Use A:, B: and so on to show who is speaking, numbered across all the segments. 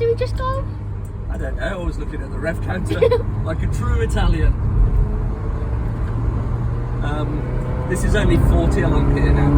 A: did we just go?
B: I don't know, I was looking at the rev counter like a true Italian. This is only 40 along here now.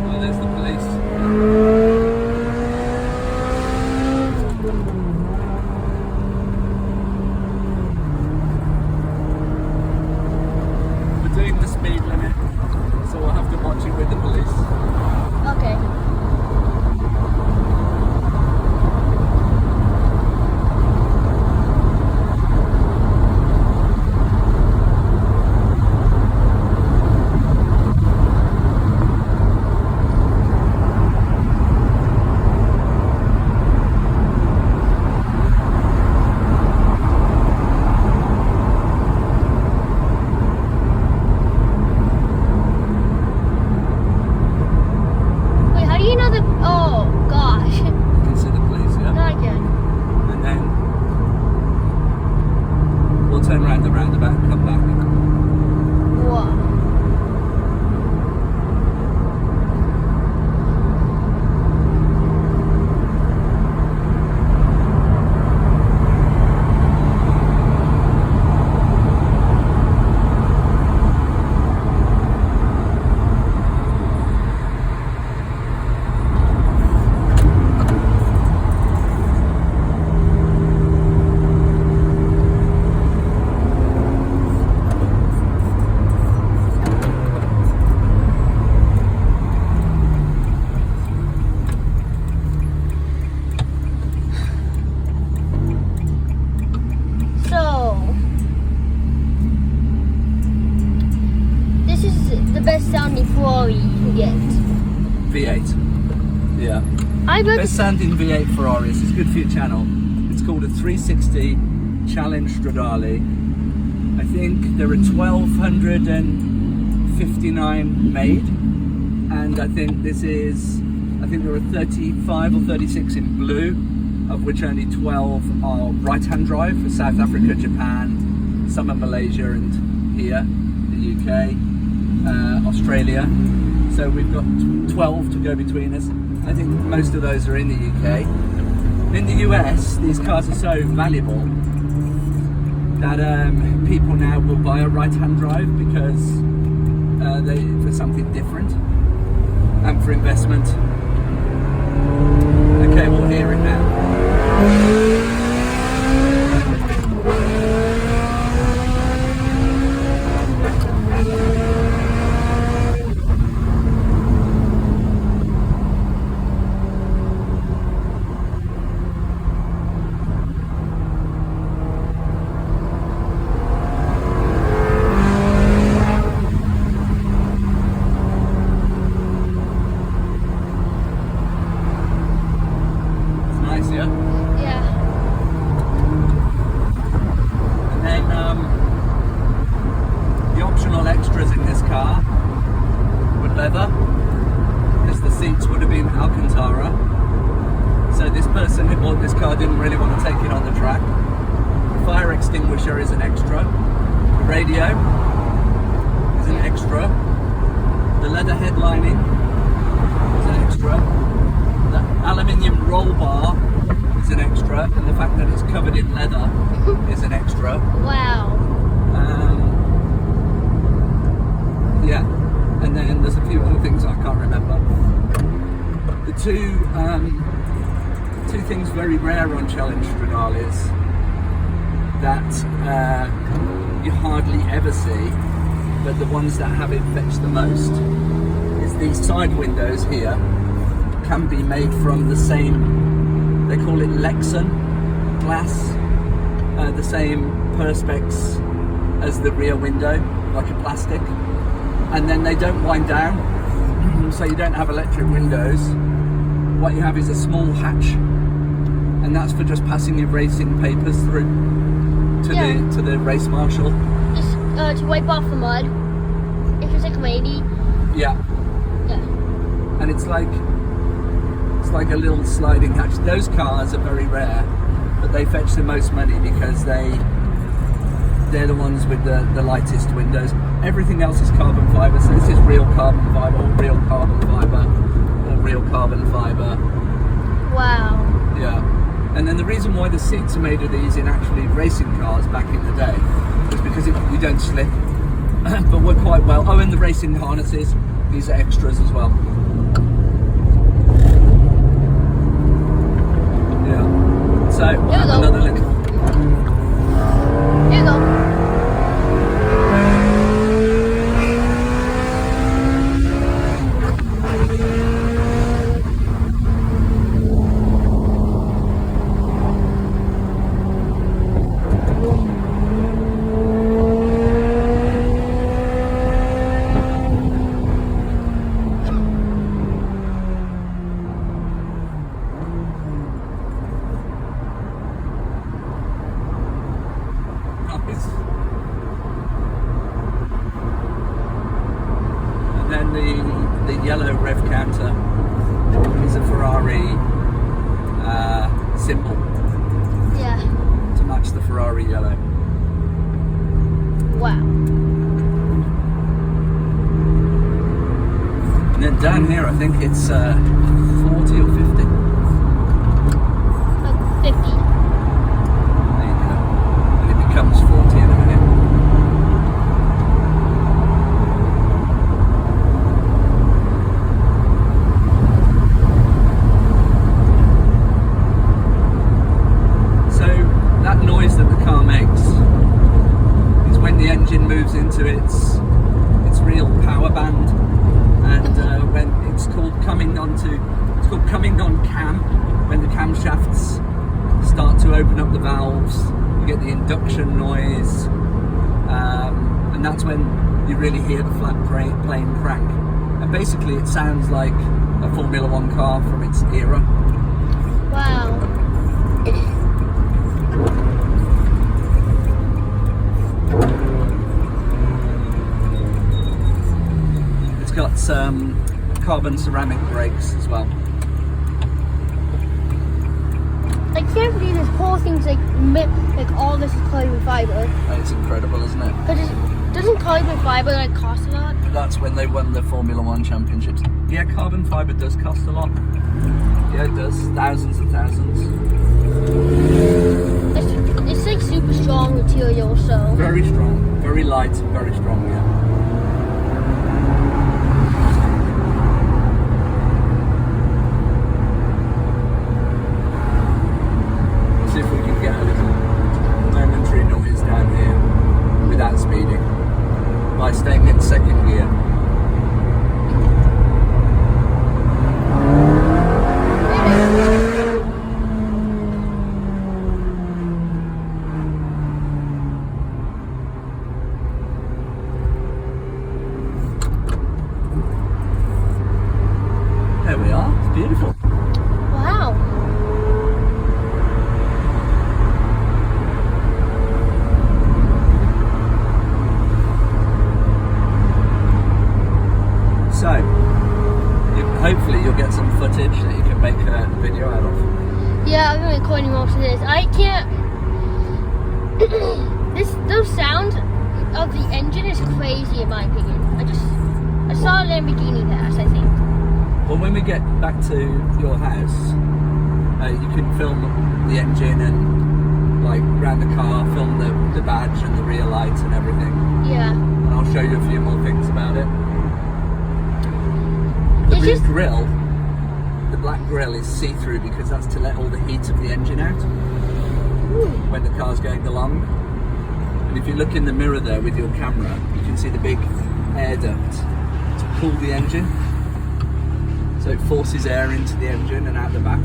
B: Oh, there's the police. We're doing the speed limit, so we'll have to watch it with the police.
A: Okay. Wait, how do you know the? Oh gosh.
B: You can see the police, yeah?
A: Not again.
B: And then we'll turn around the roundabout and come back.
A: Whoa. So this is the best sounding Ferrari you can get.
B: V8. Yeah.
A: I bet
B: Best sounding V8 Ferraris. It's good for your channel. It's called a 360 Challenge Stradale. I think there are 1,259 made, and I think there are 35 or 36 in blue, of which only 12 are right-hand drive for South Africa, Japan, some are Malaysia, and here, the UK, Australia. So we've got 12 to go between us. I think most of those are in the UK. In the US, these cars are so valuable that people now will buy a right-hand drive because for something different and for investment. Okay, we'll hear it now. It's nice, yeah?
A: yeah.
B: And then the optional extras in this car were leather, because the seats would have been Alcantara. So this person who bought this car didn't really want to take it on the track. The fire extinguisher is an extra. The radio is an extra. The leather headlining is an extra. The aluminium roll bar is an extra, and the fact that it's covered in leather is an extra.
A: Wow.
B: Yeah, and then there's a few other things I can't remember. The two things very rare on Challenge Stradales that you hardly ever see, but the ones that have it fetch the most, is these side windows here can be made from the same, they call it Lexan glass, the same perspex as the rear window, like a plastic, and then they don't wind down, so you don't have electric windows. What you have is a small hatch, and that's for just passing your racing papers through to the race marshal.
A: Just to wipe off the mud. If it's like lady.
B: Yeah.
A: Yeah.
B: And it's like a little sliding hatch. Those cars are very rare, but they fetch the most money because they they're the ones with the lightest windows. Everything else is carbon fibre, so this is real carbon fibre, all real carbon fibre, all real carbon fibre.
A: Wow.
B: Yeah. And then the reason why the seats are made of these in actually racing cars back in the day was because you don't slip, but work quite well. Oh, and the racing harnesses, these are extras as well. Yeah. So,
A: Here we go.
B: another little...
A: Here you go.
B: And then the yellow rev counter is a Ferrari symbol
A: Yeah.
B: to match the Ferrari yellow.
A: Wow.
B: And then down here, I think it's 40 or 50.
A: Like 50.
B: There you go. And it becomes 40 in a minute. So that noise that the car makes is when the engine moves into its real power band, and when it's called coming on cam, when the camshafts start to open up the valves, you get the induction noise, and that's when you really hear the flat plane crank. And basically it sounds like a Formula One car from its era.
A: Wow.
B: It's got some carbon ceramic brakes as well.
A: I can't believe this whole thing's like all this is carbon fiber.
B: It's incredible, isn't it?
A: But doesn't carbon fiber like cost a lot?
B: That's when they won the Formula One championships. Yeah, carbon fibre does cost a lot. Yeah, it does. Thousands and thousands.
A: It's like super strong material, so.
B: Very strong. Very light, very strong, yeah. Let's see if we can get a little momentary noise down here without speeding by staying in second gear. There we are. It's beautiful.
A: Wow.
B: So, hopefully you'll get some footage that you can make a video out of.
A: Yeah, I'm gonna record most of this. I can't. Those sounds of the engine is crazy in my opinion. I saw a Lamborghini pass, I think.
B: Well, when we get back to your house, you can film the engine and like around the car, film the badge and the rear lights and everything.
A: Yeah.
B: And I'll show you a few more things about it. The
A: It's
B: rear
A: just-
B: grille, the black grille is see-through because that's to let all the heat of the engine out when the car's going along. And if you look in the mirror there with your camera, you can see the big air duct to cool the engine. So it forces air into the engine and out the back.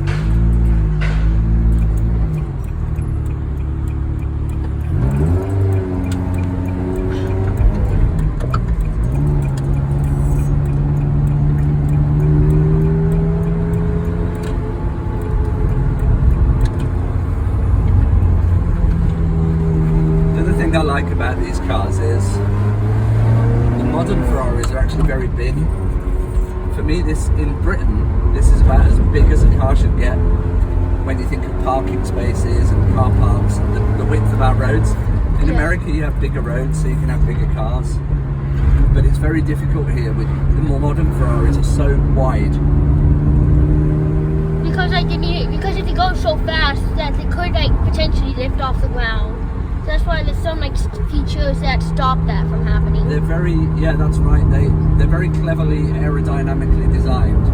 B: The other thing I like about these cars is the modern Ferraris are actually very big. For me, in Britain, this is about as big as a car should get when you think of parking spaces and car parks and the width of our roads. In
A: Yeah.
B: America, you have bigger roads, so you can have bigger cars. But it's very difficult here with the more modern Ferraris are so wide.
A: Because like because if they go so fast that they could like potentially lift off the ground. So that's why there's some like features that stop that from happening.
B: They're very, yeah, that's right. They're very cleverly aerodynamically designed.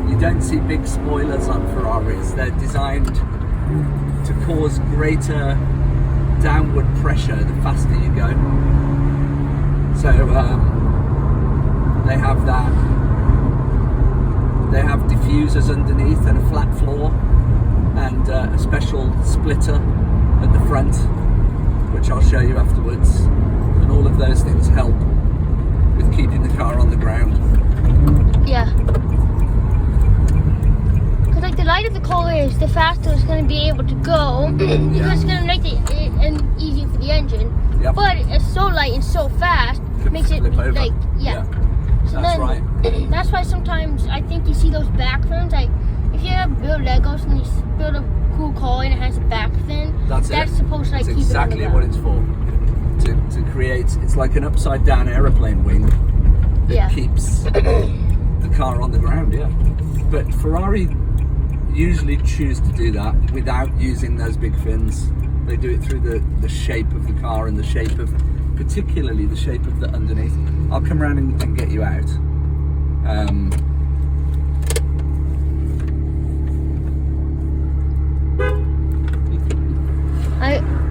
B: You don't see big spoilers on Ferraris. They're designed to cause greater downward pressure the faster you go. So they have that. They have diffusers underneath and a flat floor, and a special splitter at the front, which I'll show you afterwards. And all of those things help with keeping the car on the ground.
A: Yeah. Because like the lighter the car is, the faster it's going to be able to go. Because it's going to make it easier for the engine.
B: Yep.
A: But it's so light and so fast,
B: Could
A: makes it
B: flip over.
A: like yeah. So
B: That's
A: then,
B: right.
A: That's why sometimes I think you see those back fins. Like if you have build Legos and you build a cool car and it has a back fin,
B: That's
A: supposed to like
B: That's
A: keep
B: exactly
A: it on
B: what
A: the
B: it's for. To create, it's like an upside down aeroplane wing that
A: Yeah.
B: keeps the car on the ground. Yeah. But Ferrari usually choose to do that without using those big fins. They do it through the shape of the car and the shape of, particularly the shape of the underneath. I'll come around and get you out.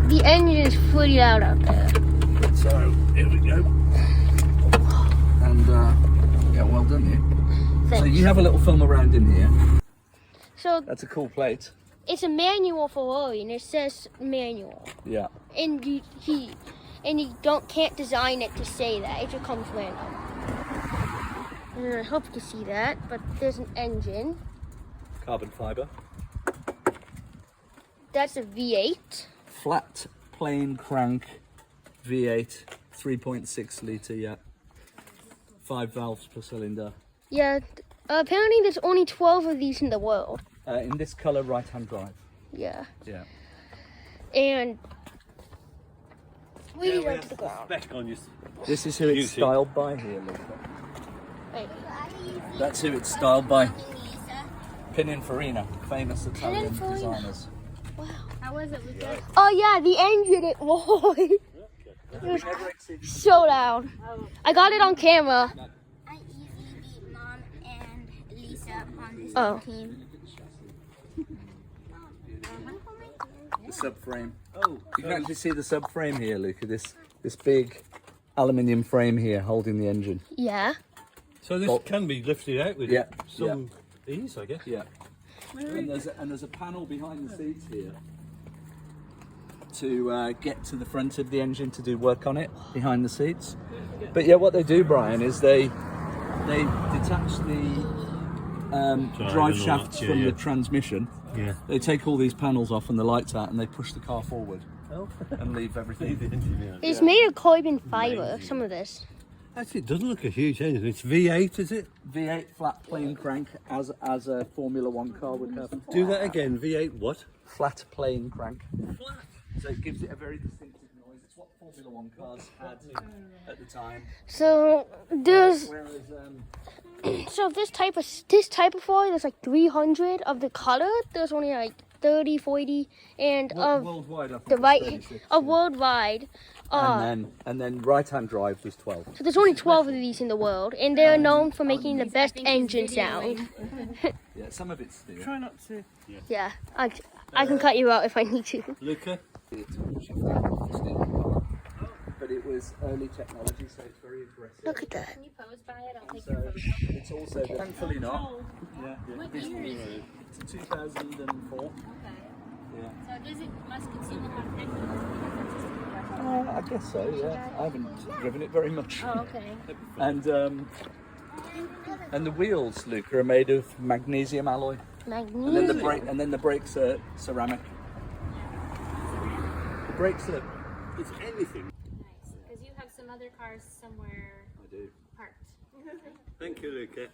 A: The engine is pretty loud out there.
B: So here we go. And yeah, well done you. So
A: Thanks.
B: you have a little film around in here.
A: So
B: That's a cool plate.
A: it's a manual Ferrari and it says manual.
B: Yeah.
A: And you can't design it to say that. It just comes random. And I hope you can see that, but there's an engine.
B: Carbon fiber.
A: That's a V8.
B: Flat plain crank V8, 3.6 litre, yeah. 5 valves per cylinder.
A: Yeah, apparently there's only 12 of these in the world.
B: In this colour, right-hand drive.
A: Yeah.
B: Yeah.
A: And we
C: Yeah,
A: need
C: we
A: to
C: have
A: the
C: the
A: ground.
C: spec on you.
B: This is who it's
C: Beauty.
B: styled by here, look.
A: Wait.
B: That's who it's styled by. Pininfarina, famous Italian
A: Pininfarina.
B: designers.
A: Wow.
D: How was it, Lucas?
A: Oh yeah, the engine, it was. It was so loud. I got it on camera.
D: I easily beat Mom and Lisa on this
A: Oh.
D: team.
B: The subframe.
C: Oh,
B: You can actually see the subframe here, Luca. This big aluminium frame here holding the engine.
A: Yeah.
C: so this
B: Bolt.
C: can be lifted out with
B: Yeah,
C: some ease, I guess.
B: Yeah. And there's a panel behind the seats here to get to the front of the engine to do work on it behind the seats. But yeah, what they do, Brian, is they detach the drive
C: and all
B: shafts
C: that,
B: from
C: yeah.
B: the transmission.
C: Yeah.
B: They take all these panels off and the lights out, and they push the car forward
C: Oh,
B: and leave everything.
C: the engineer.
A: It's made of carbon fiber, some of this.
C: Actually, it doesn't look a huge engine. It's V8, is it?
B: V8 flat plane crank, as a Formula One car would have.
C: Do that again. V8 what?
B: Flat plane crank. So it gives it a very distinctive noise. It's what Formula One cars had at the time.
A: So there's
B: Whereas
A: this type of foil, there's like 300 of the color. There's only like 30, 40, and of
B: worldwide, I think
A: the
B: it's
A: right
B: 36,
A: of worldwide.
B: and then right-hand drive was 12.
A: So there's only 12 of these in the world, and they're known for making the best engine sound.
B: Yeah, some of it's steel.
C: Try not to.
A: Yeah, I can cut you out if I need to.
C: Luca?
B: But it was early technology, so it's very aggressive.
A: Look at that.
D: Can you pose by it? I'll take
B: So
D: your photo.
B: it's also thankfully not. Yeah,
D: What
B: this
D: year is it?
B: it's 2004.
D: Okay.
B: Yeah.
D: So does it must consume a lot of petrol?
B: I guess so. Yeah, I haven't driven it very much.
D: Oh, okay.
B: And the wheels, Luca, are made of magnesium alloy, and then the brakes are ceramic. The brakes are.
C: It's anything.
D: Nice. Because you have some other cars somewhere
B: I do.
D: parked.
C: Thank you, Luca.